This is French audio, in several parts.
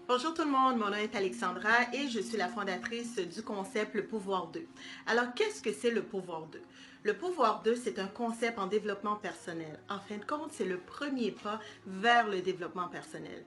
Bonjour tout le monde, mon nom est Alexandra et je suis la fondatrice du concept Le Pouvoir 2. Alors, qu'est-ce que c'est le Pouvoir 2? Le Pouvoir 2, c'est un concept en développement personnel. En fin de compte, c'est le premier pas vers le développement personnel.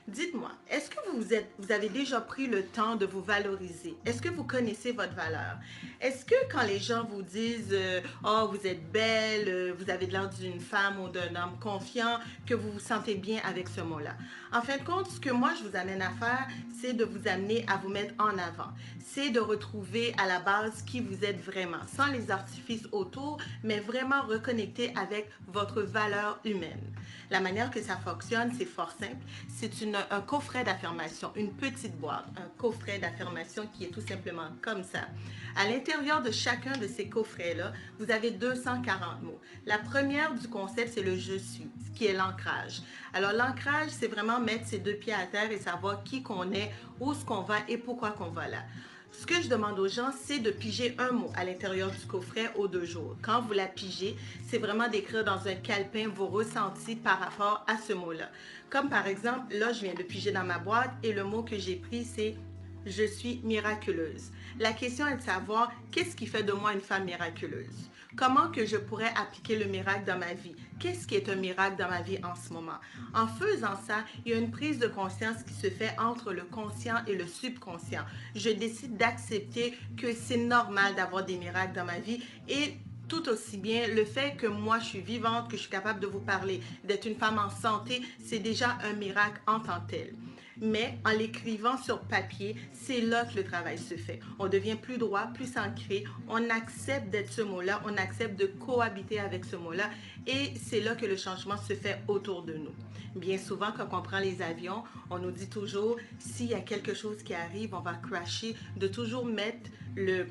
Dites-moi, est-ce que vous avez déjà pris le temps de vous valoriser? Est-ce que vous connaissez votre valeur? Est-ce que quand les gens vous disent oh, vous êtes belle, vous avez l'air d'une femme ou d'un homme confiant, que vous vous sentez bien avec ce mot-là? En fin de compte, ce que moi je vous amène à faire, c'est de vous amener à vous mettre en avant. C'est de retrouver à la base qui vous êtes vraiment, sans les artifices autour, mais vraiment reconnecter avec votre valeur humaine. La manière que ça fonctionne, c'est fort simple. C'est un coffret d'affirmation, une petite boîte, un coffret d'affirmation qui est tout simplement comme ça. À l'intérieur de chacun de ces coffrets-là, vous avez 240 mots. La première du concept, c'est le je suis, ce qui est l'ancrage. Alors l'ancrage, c'est vraiment mettre ses deux pieds à terre et savoir qui qu'on est, où est-ce qu'on va et pourquoi qu'on va là. Ce que je demande aux gens, c'est de piger un mot à l'intérieur du coffret aux 2 jours. Quand vous la pigez, c'est vraiment d'écrire dans un calepin vos ressentis par rapport à ce mot-là. Comme par exemple, là, je viens de piger dans ma boîte et le mot que j'ai pris, c'est je suis miraculeuse. La question est de savoir qu'est-ce qui fait de moi une femme miraculeuse. Comment que je pourrais appliquer le miracle dans ma vie? Qu'est-ce qui est un miracle dans ma vie en ce moment? En faisant ça, il y a une prise de conscience qui se fait entre le conscient et le subconscient. Je décide d'accepter que c'est normal d'avoir des miracles dans ma vie et tout aussi bien le fait que moi je suis vivante, que je suis capable de vous parler, d'être une femme en santé, c'est déjà un miracle en tant que tel. Mais en l'écrivant sur papier, c'est là que le travail se fait. On devient plus droit, plus ancré, on accepte d'être ce mot-là, on accepte de cohabiter avec ce mot-là et c'est là que le changement se fait autour de nous. Bien souvent, quand on prend les avions, on nous dit toujours, s'il y a quelque chose qui arrive, on va crasher, de toujours mettre le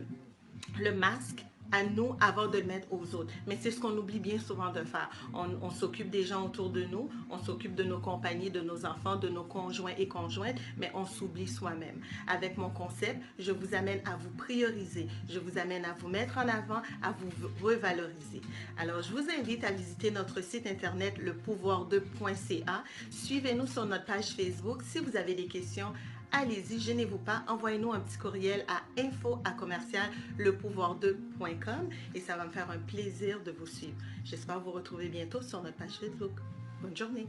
masque à nous avant de le mettre aux autres. Mais c'est ce qu'on oublie bien souvent de faire. On s'occupe des gens autour de nous, on s'occupe de nos compagnies, de nos enfants, de nos conjoints et conjointes, mais on s'oublie soi-même. Avec mon concept, je vous amène à vous prioriser, je vous amène à vous mettre en avant, à vous revaloriser. Alors, je vous invite à visiter notre site internet lepouvoir2.ca. Suivez-nous sur notre page Facebook. Si vous avez des questions, allez-y, gênez-vous pas, envoyez-nous un petit courriel à info@lepouvoir2.com et ça va me faire un plaisir de vous suivre. J'espère vous retrouver bientôt sur notre page Facebook. Bonne journée.